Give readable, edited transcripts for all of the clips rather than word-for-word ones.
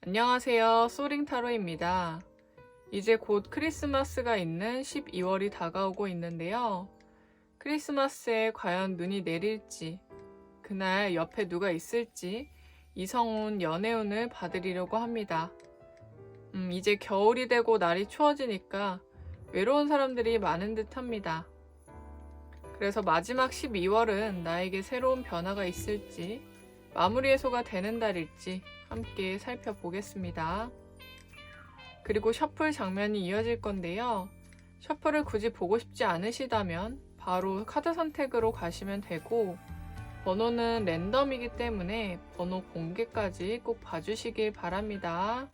안녕하세요. 소링타로입니다. 이제 곧 크리스마스가 있는 12월이 다가오고 있는데요. 크리스마스에 과연 눈이 내릴지, 그날 옆에 누가 있을지 이성운, 연애운을 봐드리려고 합니다. 이제 겨울이 되고 날이 추워지니까 외로운 사람들이 많은 듯 합니다. 그래서 마지막 12월은 나에게 새로운 변화가 있을지, 마무리 해소가 되는 달일지 함께 살펴보겠습니다. 그리고 셔플 장면이 이어질 건데요. 셔플을 굳이 보고 싶지 않으시다면 바로 카드 선택으로 가시면 되고, 번호는 랜덤이기 때문에 번호 공개까지 꼭 봐주시길 바랍니다.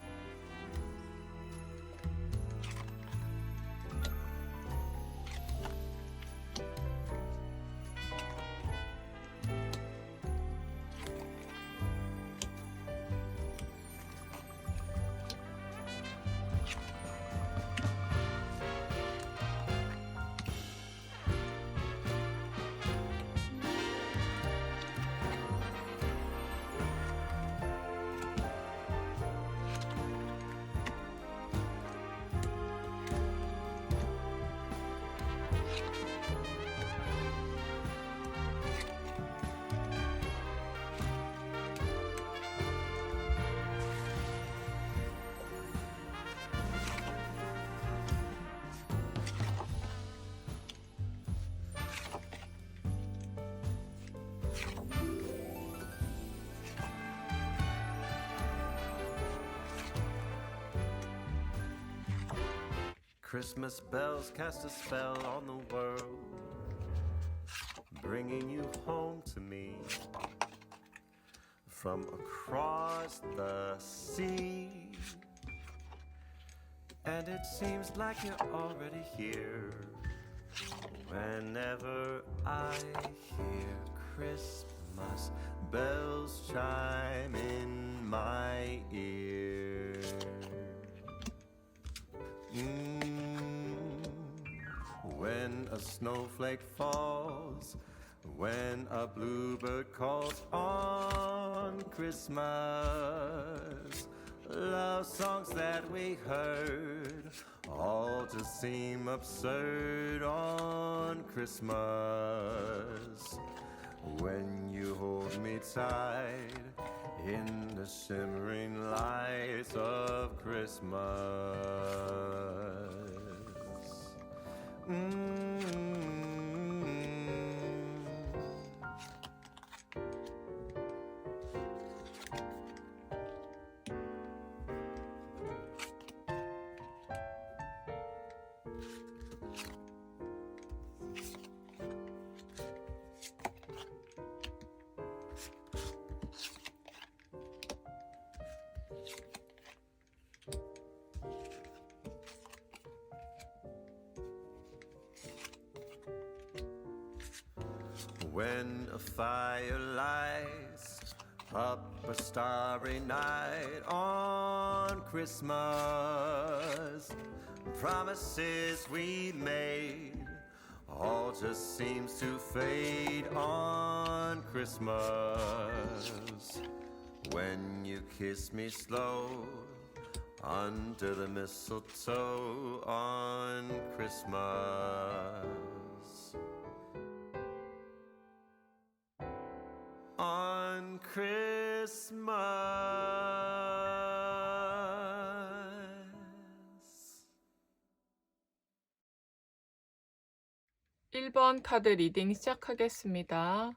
Christmas bells cast a spell on the world, bringing you home to me from across the sea. And it seems like you're already here whenever I hear Christmas bells chime in my ear. When a snowflake falls, when a bluebird calls on Christmas, love songs that we heard all just seem absurd on Christmas. When you hold me tight in the shimmering lights of Christmas. When a fire lights up a starry night on Christmas, promises we made all just seems to fade on Christmas. When you kiss me slow under the mistletoe on Christmas. On Christmas. 1번 카드 리딩 시작하겠습니다.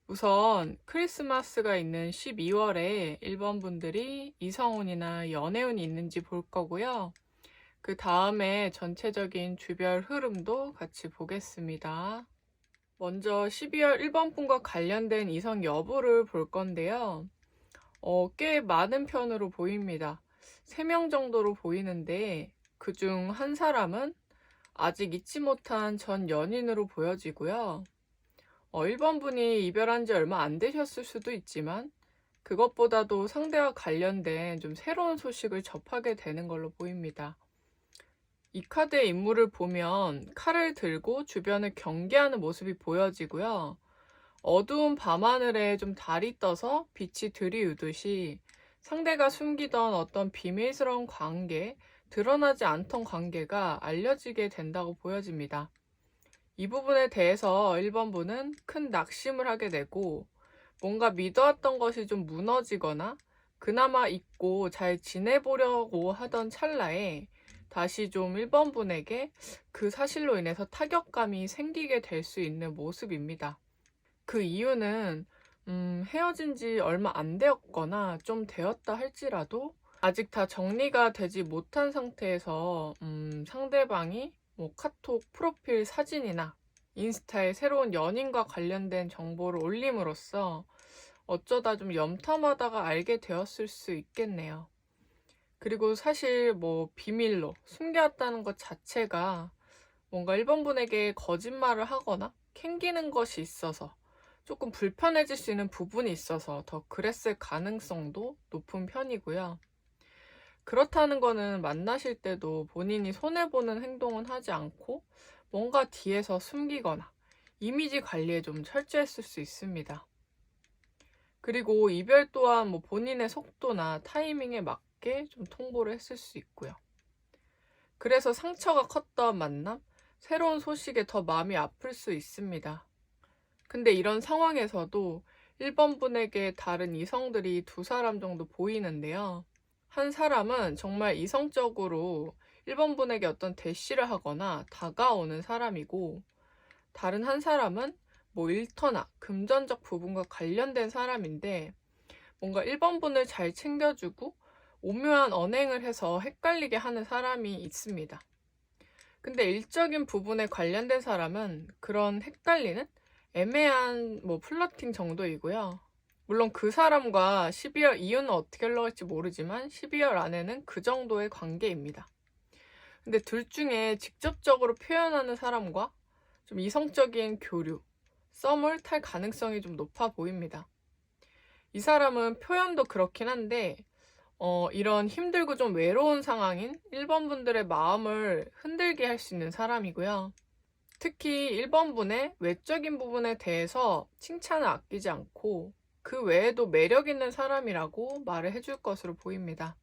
우선 크리스마스가 있는 12월에 1번 분들이 이성운이나 연애운이 있는지 볼 거고요. 그 다음에 전체적인 주별 흐름도 같이 보겠습니다. 먼저 12월 1번 분과 관련된 이성 여부를 볼 건데요. 꽤 많은 편으로 보입니다. 3명 정도로 보이는데 그중 한 사람은 아직 잊지 못한 전 연인으로 보여지고요. 1번 분이 이별한 지 얼마 안 되셨을 수도 있지만 그것보다도 상대와 관련된 좀 새로운 소식을 접하게 되는 걸로 보입니다. 이 카드의 인물을 보면 칼을 들고 주변을 경계하는 모습이 보여지고요. 어두운 밤하늘에 좀 달이 떠서 빛이 들이우듯이 상대가 숨기던 어떤 비밀스러운 관계, 드러나지 않던 관계가 알려지게 된다고 보여집니다. 이 부분에 대해서 1번분은 큰 낙심을 하게 되고 뭔가 믿어왔던 것이 좀 무너지거나 그나마 잊고 잘 지내보려고 하던 찰나에 다시 좀 1번분에게 그 사실로 인해서 타격감이 생기게 될 수 있는 모습입니다. 그 이유는 헤어진 지 얼마 안 되었거나 좀 되었다 할지라도 아직 다 정리가 되지 못한 상태에서 상대방이 뭐 카톡 프로필 사진이나 인스타에 새로운 연인과 관련된 정보를 올림으로써 어쩌다 좀 염탐하다가 알게 되었을 수 있겠네요. 그리고 사실 뭐 비밀로 숨겨왔다는 것 자체가 뭔가 1번분에게 거짓말을 하거나 캥기는 것이 있어서 조금 불편해질 수 있는 부분이 있어서 더 그랬을 가능성도 높은 편이고요. 그렇다는 거는 만나실 때도 본인이 손해보는 행동은 하지 않고 뭔가 뒤에서 숨기거나 이미지 관리에 좀 철저했을 수 있습니다. 그리고 이별 또한 뭐 본인의 속도나 타이밍에 맞게 좀 통보를 했을 수 있고요. 그래서 상처가 컸던 만남, 새로운 소식에 더 마음이 아플 수 있습니다. 근데 이런 상황에서도 1번분에게 다른 이성들이 2사람 정도 보이는데요. 한 사람은 정말 이성적으로 1번분에게 어떤 대시를 하거나 다가오는 사람이고, 다른 한 사람은 뭐 일터나 금전적 부분과 관련된 사람인데, 뭔가 1번분을 잘 챙겨주고 오묘한 언행을 해서 헷갈리게 하는 사람이 있습니다. 근데 일적인 부분에 관련된 사람은 그런 헷갈리는 애매한 뭐 플러팅 정도이고요. 물론 그 사람과 12월 이유는 어떻게 흘러갈지 모르지만 12월 안에는 그 정도의 관계입니다. 근데 둘 중에 직접적으로 표현하는 사람과 좀 이성적인 교류, 썸을 탈 가능성이 좀 높아 보입니다. 이 사람은 표현도 그렇긴 한데 이런 힘들고 좀 외로운 상황인 1번분들의 마음을 흔들게 할 수 있는 사람이고요. 특히 1번분의 외적인 부분에 대해서 칭찬을 아끼지 않고 그 외에도 매력 있는 사람이라고 말을 해줄 것으로 보입니다.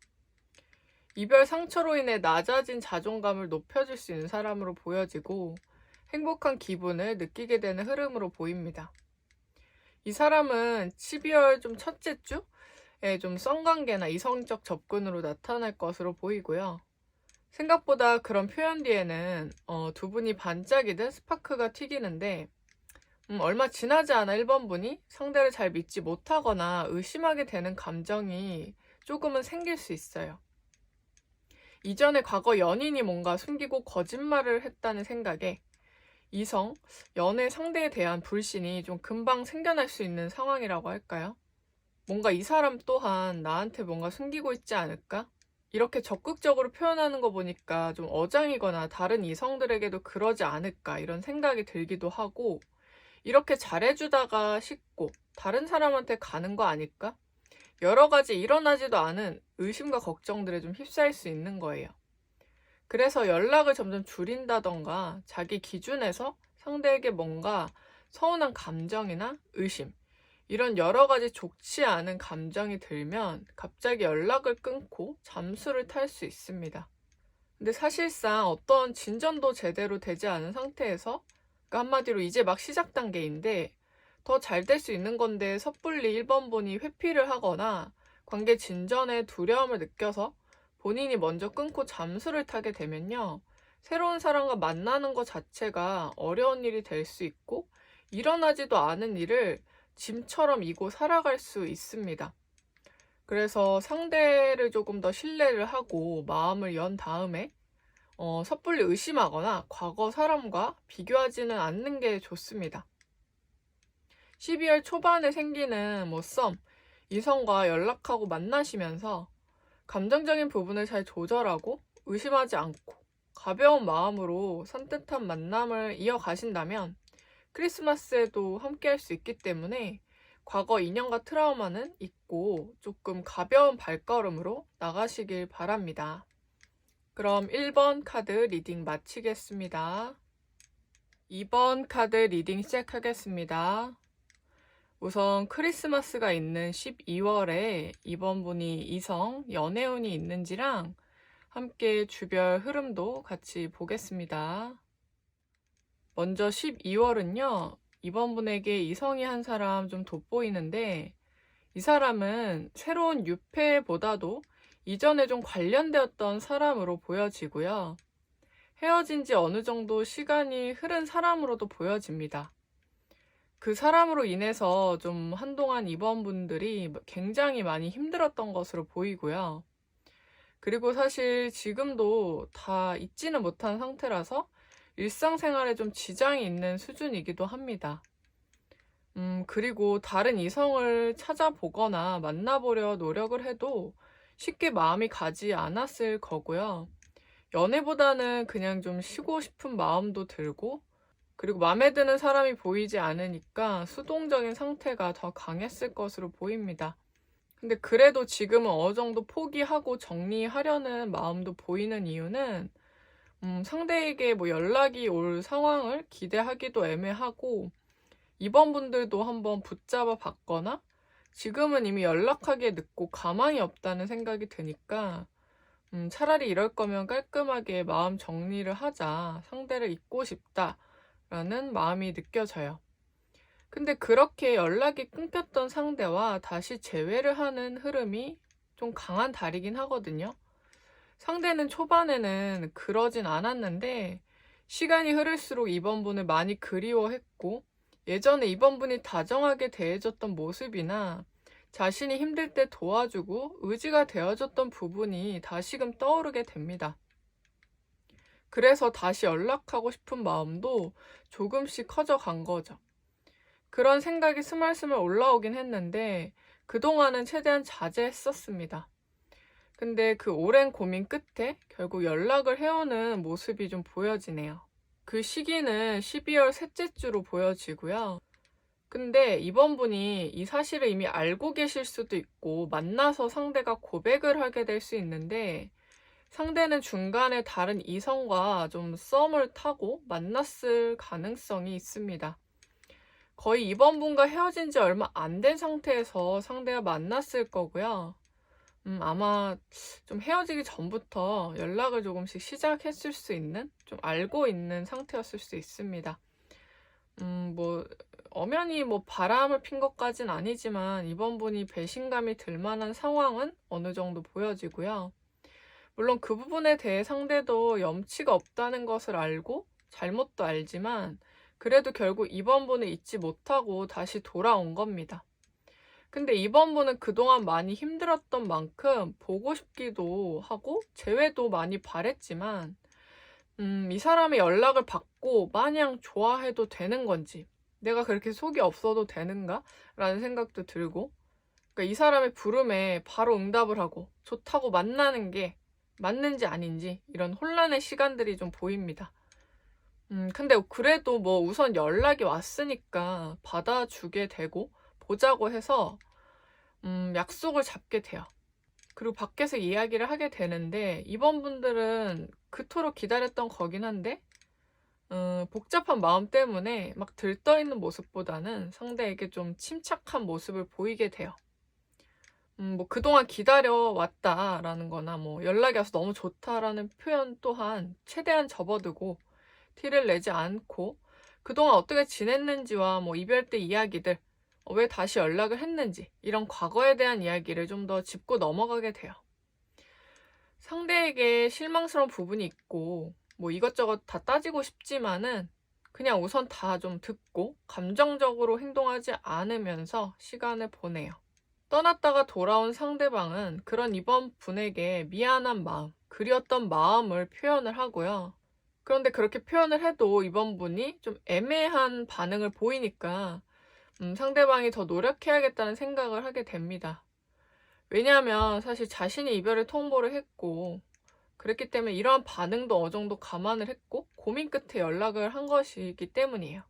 이별 상처로 인해 낮아진 자존감을 높여줄 수 있는 사람으로 보여지고 행복한 기분을 느끼게 되는 흐름으로 보입니다. 이 사람은 12월 좀 첫째 주에 좀 썸관계나 이성적 접근으로 나타날 것으로 보이고요. 생각보다 그런 표현 뒤에는 두 분이 반짝이듯 스파크가 튀기는데 얼마 지나지 않아 1번분이 상대를 잘 믿지 못하거나 의심하게 되는 감정이 조금은 생길 수 있어요. 이전에 과거 연인이 뭔가 숨기고 거짓말을 했다는 생각에 이성, 연애 상대에 대한 불신이 좀 금방 생겨날 수 있는 상황이라고 할까요? 뭔가 이 사람 또한 나한테 뭔가 숨기고 있지 않을까? 이렇게 적극적으로 표현하는 거 보니까 좀 어장이거나 다른 이성들에게도 그러지 않을까 이런 생각이 들기도 하고 이렇게 잘해주다가 식고 다른 사람한테 가는 거 아닐까? 여러 가지 일어나지도 않은 의심과 걱정들에 좀 휩싸일 수 있는 거예요. 그래서 연락을 점점 줄인다던가 자기 기준에서 상대에게 뭔가 서운한 감정이나 의심 이런 여러 가지 좋지 않은 감정이 들면 갑자기 연락을 끊고 잠수를 탈 수 있습니다. 근데 사실상 어떤 진전도 제대로 되지 않은 상태에서 그러니까 한마디로 이제 막 시작 단계인데 더 잘 될 수 있는 건데 섣불리 1번분이 회피를 하거나 관계 진전에 두려움을 느껴서 본인이 먼저 끊고 잠수를 타게 되면요. 새로운 사람과 만나는 것 자체가 어려운 일이 될 수 있고 일어나지도 않은 일을 짐처럼 이고 살아갈 수 있습니다. 그래서 상대를 조금 더 신뢰를 하고 마음을 연 다음에 섣불리 의심하거나 과거 사람과 비교하지는 않는 게 좋습니다. 12월 초반에 생기는 썸, 이성과 연락하고 만나시면서 감정적인 부분을 잘 조절하고 의심하지 않고 가벼운 마음으로 산뜻한 만남을 이어가신다면 크리스마스에도 함께 할 수 있기 때문에 과거 인연과 트라우마는 잊고 조금 가벼운 발걸음으로 나가시길 바랍니다. 그럼 1번 카드 리딩 마치겠습니다. 2번 카드 리딩 시작하겠습니다. 우선 크리스마스가 있는 12월에 이번 분이 이성, 연애운이 있는지랑 함께 주별 흐름도 같이 보겠습니다. 먼저 12월은요, 이번 분에게 이성이 한 사람 좀 돋보이는데, 이 사람은 새로운 유패보다도 이전에 좀 관련되었던 사람으로 보여지고요. 헤어진 지 어느 정도 시간이 흐른 사람으로도 보여집니다. 그 사람으로 인해서 좀 한동안 이번 분들이 굉장히 많이 힘들었던 것으로 보이고요. 그리고 사실 지금도 다 잊지는 못한 상태라서 일상생활에 좀 지장이 있는 수준이기도 합니다. 그리고 다른 이성을 찾아보거나 만나보려 노력을 해도 쉽게 마음이 가지 않았을 거고요. 연애보다는 그냥 좀 쉬고 싶은 마음도 들고, 그리고 마음에 드는 사람이 보이지 않으니까 수동적인 상태가 더 강했을 것으로 보입니다. 근데 그래도 지금은 어느 정도 포기하고 정리하려는 마음도 보이는 이유는 상대에게 뭐 연락이 올 상황을 기대하기도 애매하고, 이번 분들도 한번 붙잡아 봤거나 지금은 이미 연락하기에 늦고 가망이 없다는 생각이 드니까 차라리 이럴 거면 깔끔하게 마음 정리를 하자, 상대를 잊고 싶다라는 마음이 느껴져요. 근데 그렇게 연락이 끊겼던 상대와 다시 재회를 하는 흐름이 좀 강한 달이긴 하거든요. 상대는 초반에는 그러진 않았는데 시간이 흐를수록 이번 분을 많이 그리워했고, 예전에 이번 분이 다정하게 대해줬던 모습이나 자신이 힘들 때 도와주고 의지가 되어줬던 부분이 다시금 떠오르게 됩니다. 그래서 다시 연락하고 싶은 마음도 조금씩 커져간 거죠. 그런 생각이 스멀스멀 올라오긴 했는데 그동안은 최대한 자제했었습니다. 근데 그 오랜 고민 끝에 결국 연락을 해오는 모습이 좀 보여지네요. 그 시기는 12월 셋째 주로 보여지고요. 근데 이번 분이 이 사실을 이미 알고 계실 수도 있고 만나서 상대가 고백을 하게 될 수 있는데, 상대는 중간에 다른 이성과 좀 썸을 타고 만났을 가능성이 있습니다. 거의 이번 분과 헤어진 지 얼마 안 된 상태에서 상대가 만났을 거고요. 아마 좀 헤어지기 전부터 연락을 조금씩 시작했을 수 있는, 좀 알고 있는 상태였을 수 있습니다. 엄연히 바람을 핀 것까진 아니지만 이번 분이 배신감이 들 만한 상황은 어느 정도 보여지고요. 물론 그 부분에 대해 상대도 염치가 없다는 것을 알고 잘못도 알지만 그래도 결국 이번 분을 잊지 못하고 다시 돌아온 겁니다. 근데 이번 분은 그동안 많이 힘들었던 만큼 보고 싶기도 하고 재회도 많이 바랬지만 이 사람의 연락을 받고 마냥 좋아해도 되는 건지, 내가 그렇게 속이 없어도 되는가? 라는 생각도 들고, 그러니까 이 사람의 부름에 바로 응답을 하고 좋다고 만나는 게 맞는지 아닌지 이런 혼란의 시간들이 좀 보입니다. 근데 그래도 우선 연락이 왔으니까 받아주게 되고 보자고 해서 약속을 잡게 돼요. 그리고 밖에서 이야기를 하게 되는데 이번 분들은 그토록 기다렸던 거긴 한데 복잡한 마음 때문에 막 들떠있는 모습보다는 상대에게 좀 침착한 모습을 보이게 돼요. 그동안 기다려왔다라는 거나 연락이 와서 너무 좋다라는 표현 또한 최대한 접어두고 티를 내지 않고 그동안 어떻게 지냈는지와 이별 때 이야기들, 왜 다시 연락을 했는지 이런 과거에 대한 이야기를 좀 더 짚고 넘어가게 돼요. 상대에게 실망스러운 부분이 있고 이것저것 다 따지고 싶지만은 그냥 우선 다 좀 듣고 감정적으로 행동하지 않으면서 시간을 보내요. 떠났다가 돌아온 상대방은 그런 이번 분에게 미안한 마음, 그리웠던 마음을 표현을 하고요. 그런데 그렇게 표현을 해도 이번 분이 좀 애매한 반응을 보이니까 상대방이 더 노력해야겠다는 생각을 하게 됩니다. 왜냐하면 사실 자신이 이별을 통보를 했고 그랬기 때문에 이러한 반응도 어느 정도 감안을 했고 고민 끝에 연락을 한 것이기 때문이에요.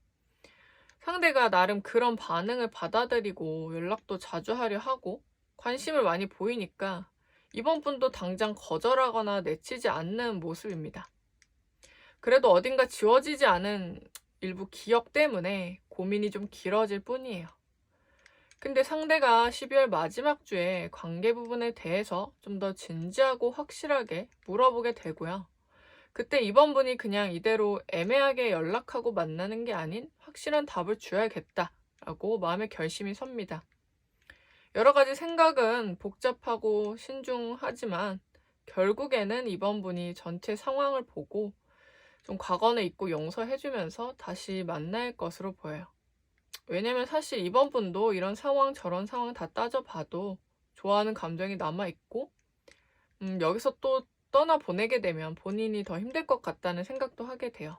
상대가 나름 그런 반응을 받아들이고 연락도 자주 하려 하고 관심을 많이 보이니까 이번 분도 당장 거절하거나 내치지 않는 모습입니다. 그래도 어딘가 지워지지 않은 일부 기억 때문에 고민이 좀 길어질 뿐이에요. 근데 상대가 12월 마지막 주에 관계 부분에 대해서 좀 더 진지하고 확실하게 물어보게 되고요. 그때 이번 분이 그냥 이대로 애매하게 연락하고 만나는 게 아닌 확실한 답을 줘야겠다라고 마음의 결심이 섭니다. 여러 가지 생각은 복잡하고 신중하지만 결국에는 이번 분이 전체 상황을 보고 좀 과거는 잊고 용서해주면서 다시 만날 것으로 보여요. 왜냐면 사실 이번 분도 이런 상황 저런 상황 다 따져봐도 좋아하는 감정이 남아있고 여기서 또 떠나보내게 되면 본인이 더 힘들 것 같다는 생각도 하게 돼요.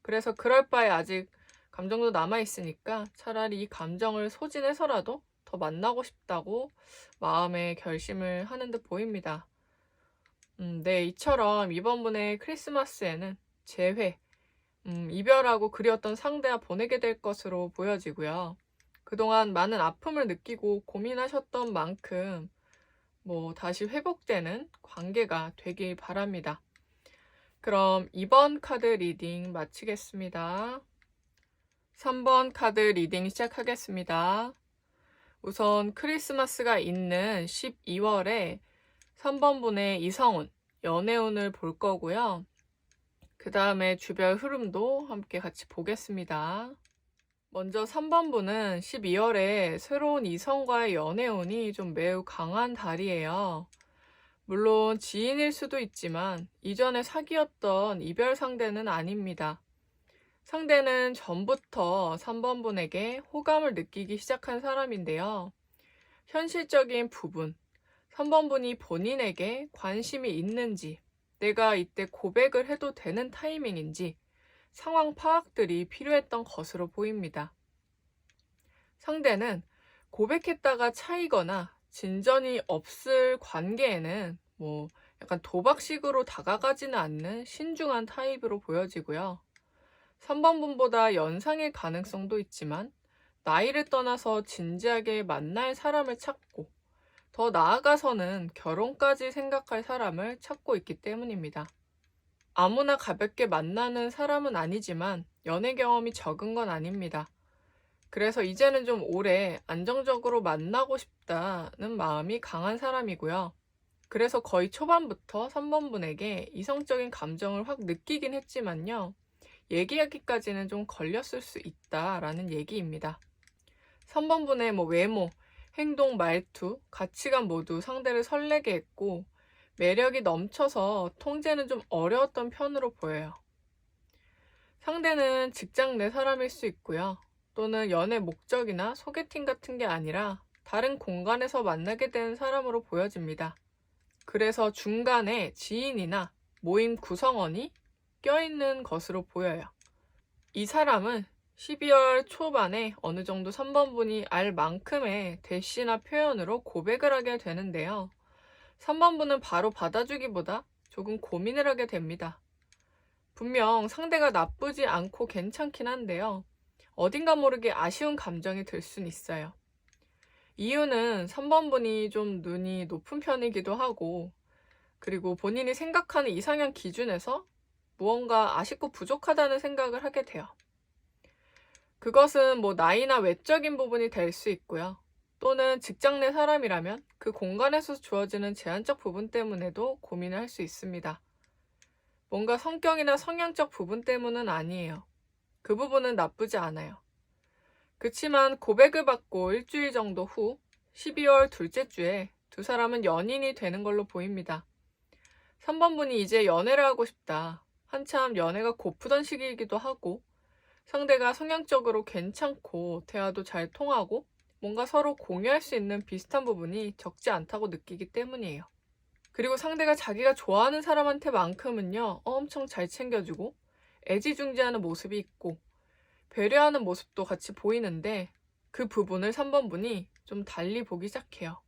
그래서 그럴 바에 아직 감정도 남아있으니까 차라리 이 감정을 소진해서라도 더 만나고 싶다고 마음의 결심을 하는 듯 보입니다. 네, 이처럼 이번 분의 크리스마스에는 재회, 이별하고 그리웠던 상대와 보내게 될 것으로 보여지고요. 그동안 많은 아픔을 느끼고 고민하셨던 만큼 다시 회복되는 관계가 되길 바랍니다. 그럼 2번 카드 리딩 마치겠습니다. 3번 카드 리딩 시작하겠습니다. 우선 크리스마스가 있는 12월에 3번 분의 이성운, 연애운을 볼 거고요. 그 다음에 주별 흐름도 함께 같이 보겠습니다. 먼저 3번 분은 12월에 새로운 이성과의 연애운이 좀 매우 강한 달이에요. 물론 지인일 수도 있지만 이전에 사귀었던 이별 상대는 아닙니다. 상대는 전부터 3번 분에게 호감을 느끼기 시작한 사람인데요. 현실적인 부분, 3번 분이 본인에게 관심이 있는지, 내가 이때 고백을 해도 되는 타이밍인지 상황 파악들이 필요했던 것으로 보입니다. 상대는 고백했다가 차이거나 진전이 없을 관계에는 약간 도박식으로 다가가지는 않는 신중한 타입으로 보여지고요. 3번 분보다 연상일 가능성도 있지만 나이를 떠나서 진지하게 만날 사람을 찾고 더 나아가서는 결혼까지 생각할 사람을 찾고 있기 때문입니다. 아무나 가볍게 만나는 사람은 아니지만 연애 경험이 적은 건 아닙니다. 그래서 이제는 좀 오래 안정적으로 만나고 싶다는 마음이 강한 사람이고요. 그래서 거의 초반부터 3번 분에게 이성적인 감정을 확 느끼긴 했지만요. 얘기하기까지는 좀 걸렸을 수 있다라는 얘기입니다. 3번 분의 외모, 행동, 말투, 가치관 모두 상대를 설레게 했고 매력이 넘쳐서 통제는 좀 어려웠던 편으로 보여요. 상대는 직장 내 사람일 수 있고요. 또는 연애 목적이나 소개팅 같은 게 아니라 다른 공간에서 만나게 된 사람으로 보여집니다. 그래서 중간에 지인이나 모임 구성원이 껴있는 것으로 보여요. 이 사람은 12월 초반에 어느 정도 3번 분이 알 만큼의 대시나 표현으로 고백을 하게 되는데요. 3번 분은 바로 받아주기보다 조금 고민을 하게 됩니다. 분명 상대가 나쁘지 않고 괜찮긴 한데요. 어딘가 모르게 아쉬운 감정이 들 순 있어요. 이유는 3번 분이 좀 눈이 높은 편이기도 하고 그리고 본인이 생각하는 이상형 기준에서 무언가 아쉽고 부족하다는 생각을 하게 돼요. 그것은 나이나 외적인 부분이 될 수 있고요. 또는 직장 내 사람이라면 그 공간에서 주어지는 제한적 부분 때문에도 고민을 할 수 있습니다. 뭔가 성격이나 성향적 부분 때문은 아니에요. 그 부분은 나쁘지 않아요. 그치만 고백을 받고 일주일 정도 후 12월 둘째 주에 두 사람은 연인이 되는 걸로 보입니다. 3번 분이 이제 연애를 하고 싶다. 한참 연애가 고프던 시기이기도 하고 상대가 성향적으로 괜찮고 대화도 잘 통하고 뭔가 서로 공유할 수 있는 비슷한 부분이 적지 않다고 느끼기 때문이에요. 그리고 상대가 자기가 좋아하는 사람한테만큼은요 엄청 잘 챙겨주고 애지중지하는 모습이 있고 배려하는 모습도 같이 보이는데 그 부분을 3번 분이 좀 달리 보기 시작해요.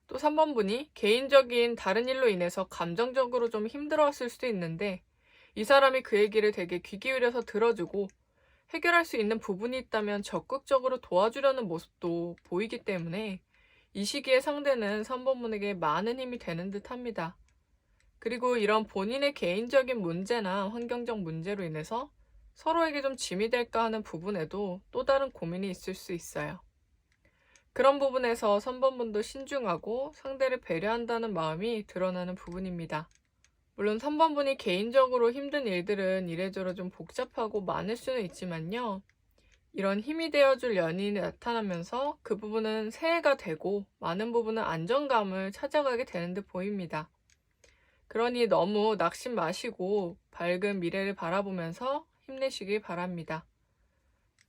또 3번 분이 개인적인 다른 일로 인해서 감정적으로 좀 힘들어했을 수도 있는데 이 사람이 그 얘기를 되게 귀 기울여서 들어주고 해결할 수 있는 부분이 있다면 적극적으로 도와주려는 모습도 보이기 때문에 이 시기에 상대는 3번 분에게 많은 힘이 되는 듯 합니다. 그리고 이런 본인의 개인적인 문제나 환경적 문제로 인해서 서로에게 좀 짐이 될까 하는 부분에도 또 다른 고민이 있을 수 있어요. 그런 부분에서 3번분도 신중하고 상대를 배려한다는 마음이 드러나는 부분입니다. 물론 3번분이 개인적으로 힘든 일들은 이래저래 좀 복잡하고 많을 수는 있지만요. 이런 힘이 되어줄 연인이 나타나면서 그 부분은 새해가 되고 많은 부분은 안정감을 찾아가게 되는 듯 보입니다. 그러니 너무 낙심 마시고 밝은 미래를 바라보면서 힘내시길 바랍니다.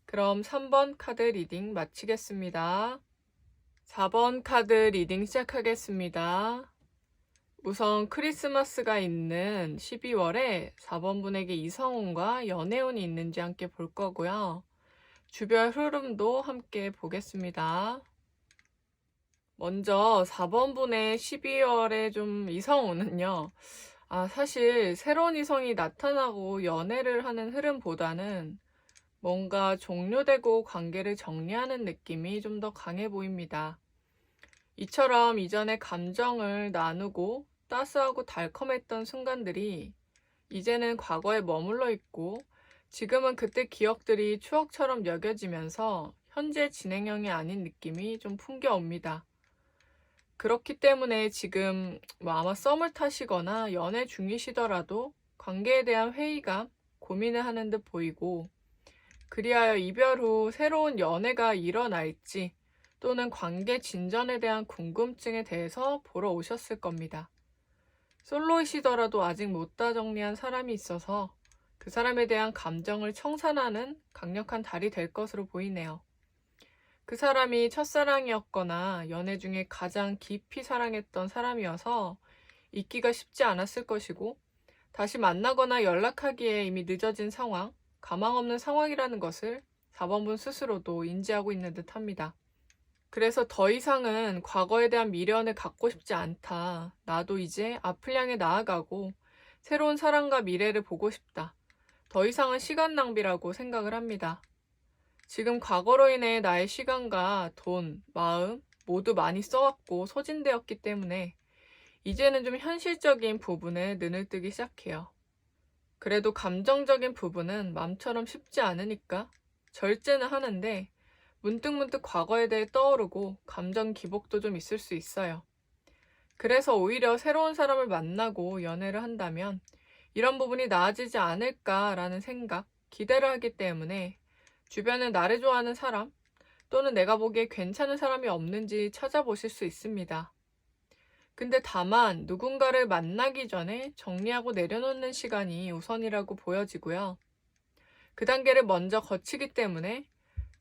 그럼 3번 카드 리딩 마치겠습니다. 4번 카드 리딩 시작하겠습니다. 우선 크리스마스가 있는 12월에 4번분에게 이성운과 연애운이 있는지 함께 볼 거고요. 주별 흐름도 함께 보겠습니다. 먼저 4번분의 12월에 좀 이성운은요. 사실 새로운 이성이 나타나고 연애를 하는 흐름보다는 뭔가 종료되고 관계를 정리하는 느낌이 좀 더 강해 보입니다. 이처럼 이전에 감정을 나누고 따스하고 달콤했던 순간들이 이제는 과거에 머물러 있고 지금은 그때 기억들이 추억처럼 여겨지면서 현재 진행형이 아닌 느낌이 좀 풍겨옵니다. 그렇기 때문에 지금 아마 썸을 타시거나 연애 중이시더라도 관계에 대한 회의감, 고민을 하는 듯 보이고 그리하여 이별 후 새로운 연애가 일어날지 또는 관계 진전에 대한 궁금증에 대해서 보러 오셨을 겁니다. 솔로이시더라도 아직 못 다 정리한 사람이 있어서 그 사람에 대한 감정을 청산하는 강력한 달이 될 것으로 보이네요. 그 사람이 첫사랑이었거나 연애 중에 가장 깊이 사랑했던 사람이어서 잊기가 쉽지 않았을 것이고 다시 만나거나 연락하기에 이미 늦어진 상황, 가망 없는 상황이라는 것을 4번분 스스로도 인지하고 있는 듯합니다. 그래서 더 이상은 과거에 대한 미련을 갖고 싶지 않다. 나도 이제 앞을 향해 나아가고 새로운 사랑과 미래를 보고 싶다. 더 이상은 시간 낭비라고 생각을 합니다. 지금 과거로 인해 나의 시간과 돈, 마음 모두 많이 써왔고 소진되었기 때문에 이제는 좀 현실적인 부분에 눈을 뜨기 시작해요. 그래도 감정적인 부분은 마음처럼 쉽지 않으니까 절제는 하는데 문득문득 과거에 대해 떠오르고 감정 기복도 좀 있을 수 있어요. 그래서 오히려 새로운 사람을 만나고 연애를 한다면 이런 부분이 나아지지 않을까라는 생각, 기대를 하기 때문에 주변에 나를 좋아하는 사람 또는 내가 보기에 괜찮은 사람이 없는지 찾아보실 수 있습니다. 근데 다만 누군가를 만나기 전에 정리하고 내려놓는 시간이 우선이라고 보여지고요. 그 단계를 먼저 거치기 때문에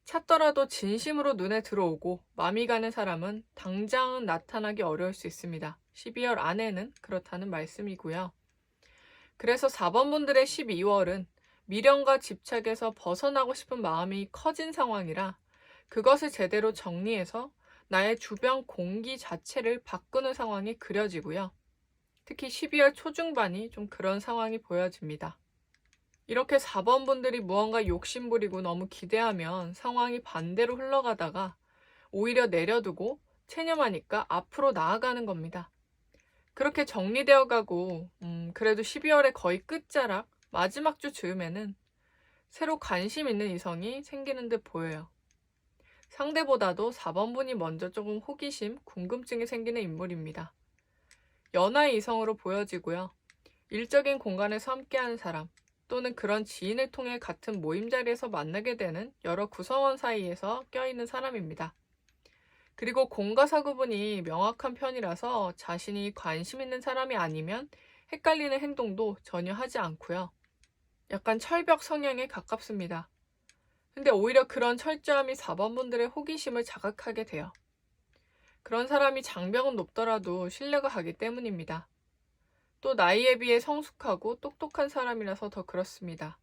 찾더라도 진심으로 눈에 들어오고 마음이 가는 사람은 당장은 나타나기 어려울 수 있습니다. 12월 안에는 그렇다는 말씀이고요. 그래서 4번분들의 12월은 미련과 집착에서 벗어나고 싶은 마음이 커진 상황이라 그것을 제대로 정리해서 나의 주변 공기 자체를 바꾸는 상황이 그려지고요. 특히 12월 초중반이 좀 그런 상황이 보여집니다. 이렇게 4번분들이 무언가 욕심부리고 너무 기대하면 상황이 반대로 흘러가다가 오히려 내려두고 체념하니까 앞으로 나아가는 겁니다. 그렇게 정리되어 가고 그래도 12월의 거의 끝자락 마지막 주 즈음에는 새로 관심 있는 이성이 생기는 듯 보여요. 상대보다도 4번분이 먼저 조금 호기심, 궁금증이 생기는 인물입니다. 연하의 이성으로 보여지고요. 일적인 공간에서 함께하는 사람 또는 그런 지인을 통해 같은 모임 자리에서 만나게 되는 여러 구성원 사이에서 껴있는 사람입니다. 그리고 공과 사 구분이 명확한 편이라서 자신이 관심 있는 사람이 아니면 헷갈리는 행동도 전혀 하지 않고요. 약간 철벽 성향에 가깝습니다. 근데 오히려 그런 철저함이 4번분들의 호기심을 자극하게 돼요. 그런 사람이 장벽은 높더라도 신뢰가 가기 때문입니다. 또 나이에 비해 성숙하고 똑똑한 사람이라서 더 그렇습니다.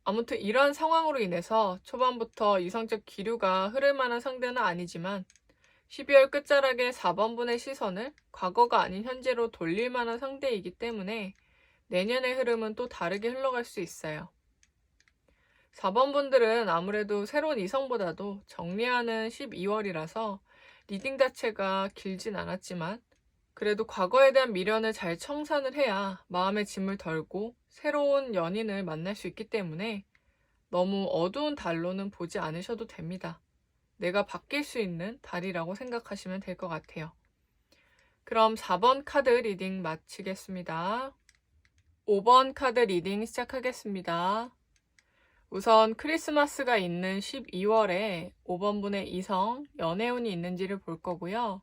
아무튼 이러한 상황으로 인해서 초반부터 이성적 기류가 흐를 만한 상대는 아니지만 12월 끝자락에 4번분의 시선을 과거가 아닌 현재로 돌릴 만한 상대이기 때문에 내년의 흐름은 또 다르게 흘러갈 수 있어요. 4번분들은 아무래도 새로운 이성보다도 정리하는 12월이라서 리딩 자체가 길진 않았지만 그래도 과거에 대한 미련을 잘 청산을 해야 마음의 짐을 덜고 새로운 연인을 만날 수 있기 때문에 너무 어두운 달로는 보지 않으셔도 됩니다. 내가 바뀔 수 있는 달이라고 생각하시면 될 것 같아요. 그럼 4번 카드 리딩 마치겠습니다. 5번 카드 리딩 시작하겠습니다. 우선 크리스마스가 있는 12월에 5번 분의 이성, 연애운이 있는지를 볼 거고요.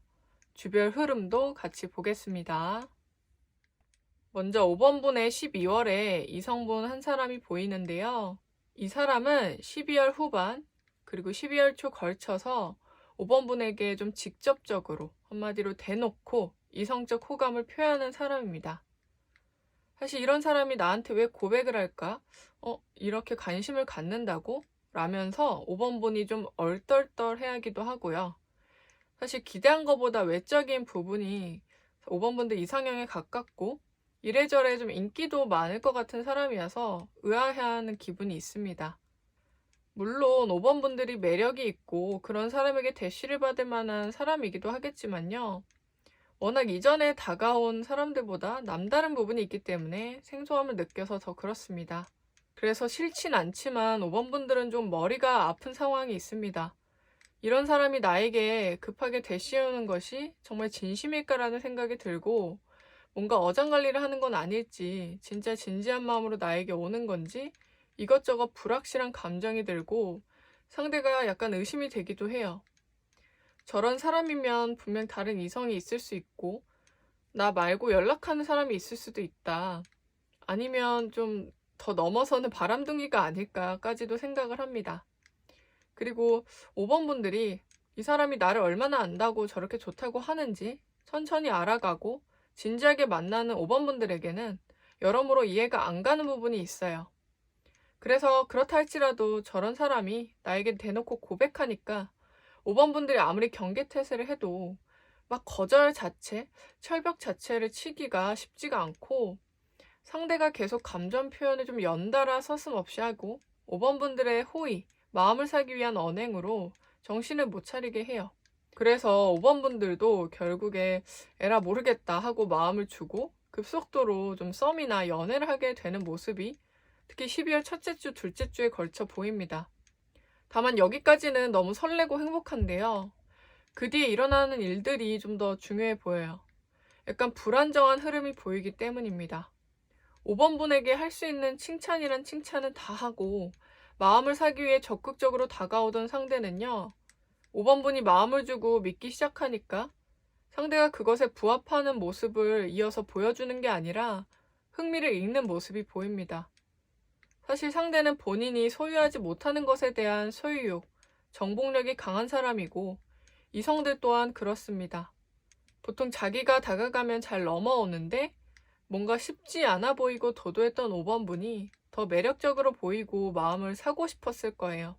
주별 흐름도 같이 보겠습니다. 먼저 5번 분의 12월에 이성분 한 사람이 보이는데요. 이 사람은 12월 후반 그리고 12월 초 걸쳐서 5번 분에게 좀 직접적으로 한마디로 대놓고 이성적 호감을 표현하는 사람입니다. 사실 이런 사람이 나한테 왜 고백을 할까? 이렇게 관심을 갖는다고? 라면서 5번 분이 좀 얼떨떨해하기도 하고요. 사실 기대한 것보다 외적인 부분이 5번 분들 이상형에 가깝고 이래저래 좀 인기도 많을 것 같은 사람이어서 의아해하는 기분이 있습니다. 물론 5번 분들이 매력이 있고 그런 사람에게 대시를 받을 만한 사람이기도 하겠지만요. 워낙 이전에 다가온 사람들보다 남다른 부분이 있기 때문에 생소함을 느껴서 더 그렇습니다. 그래서 싫진 않지만 5번 분들은 좀 머리가 아픈 상황이 있습니다. 이런 사람이 나에게 급하게 대시오는 것이 정말 진심일까라는 생각이 들고 뭔가 어장관리를 하는 건 아닐지 진짜 진지한 마음으로 나에게 오는 건지 이것저것 불확실한 감정이 들고 상대가 약간 의심이 되기도 해요. 저런 사람이면 분명 다른 이성이 있을 수 있고 나 말고 연락하는 사람이 있을 수도 있다. 아니면 좀 더 넘어서는 바람둥이가 아닐까까지도 생각을 합니다. 그리고 5번 분들이 이 사람이 나를 얼마나 안다고 저렇게 좋다고 하는지 천천히 알아가고 진지하게 만나는 5번 분들에게는 여러모로 이해가 안 가는 부분이 있어요. 그래서 그렇다 할지라도 저런 사람이 나에게 대놓고 고백하니까 5번 분들이 아무리 경계태세를 해도 막 거절 자체, 철벽 자체를 치기가 쉽지가 않고 상대가 계속 감정 표현을 좀 연달아 서슴없이 하고 5번 분들의 호의, 마음을 사기 위한 언행으로 정신을 못 차리게 해요. 그래서 5번 분들도 결국에 에라 모르겠다 하고 마음을 주고 급속도로 좀 썸이나 연애를 하게 되는 모습이 특히 12월 첫째 주, 둘째 주에 걸쳐 보입니다. 다만 여기까지는 너무 설레고 행복한데요. 그 뒤에 일어나는 일들이 좀 더 중요해 보여요. 약간 불안정한 흐름이 보이기 때문입니다. 5번 분에게 할 수 있는 칭찬이란 칭찬은 다 하고 마음을 사기 위해 적극적으로 다가오던 상대는요. 5번 분이 마음을 주고 믿기 시작하니까 상대가 그것에 부합하는 모습을 이어서 보여주는 게 아니라 흥미를 잃는 모습이 보입니다. 사실 상대는 본인이 소유하지 못하는 것에 대한 소유욕, 정복력이 강한 사람이고 이성들 또한 그렇습니다. 보통 자기가 다가가면 잘 넘어오는데 뭔가 쉽지 않아 보이고 도도했던 5번 분이 더 매력적으로 보이고 마음을 사고 싶었을 거예요.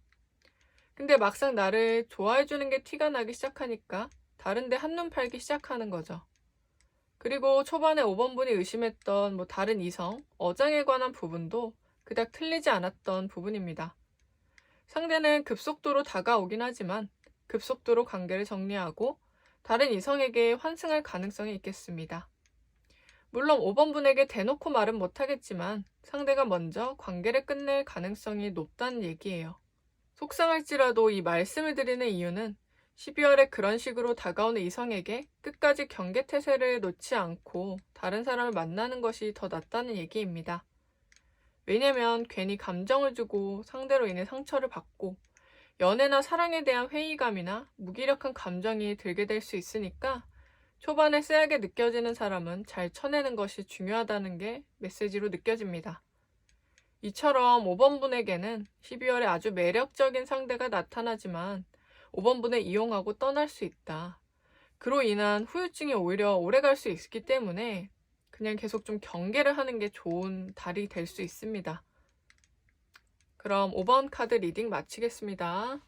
근데 막상 나를 좋아해주는 게 티가 나기 시작하니까 다른데 한눈 팔기 시작하는 거죠. 그리고 초반에 5번 분이 의심했던 다른 이성, 어장에 관한 부분도 그닥 틀리지 않았던 부분입니다. 상대는 급속도로 다가오긴 하지만 급속도로 관계를 정리하고 다른 이성에게 환승할 가능성이 있겠습니다. 물론 5번 분에게 대놓고 말은 못하겠지만 상대가 먼저 관계를 끝낼 가능성이 높다는 얘기예요. 속상할지라도 이 말씀을 드리는 이유는 12월에 그런 식으로 다가오는 이성에게 끝까지 경계태세를 놓지 않고 다른 사람을 만나는 것이 더 낫다는 얘기입니다. 왜냐면 괜히 감정을 주고 상대로 인해 상처를 받고 연애나 사랑에 대한 회의감이나 무기력한 감정이 들게 될 수 있으니까 초반에 쎄하게 느껴지는 사람은 잘 쳐내는 것이 중요하다는 게 메시지로 느껴집니다. 이처럼 5번 분에게는 12월에 아주 매력적인 상대가 나타나지만 5번 분을 이용하고 떠날 수 있다. 그로 인한 후유증이 오히려 오래갈 수 있기 때문에 그냥 계속 좀 경계를 하는 게 좋은 달이 될 수 있습니다. 그럼 5번 카드 리딩 마치겠습니다.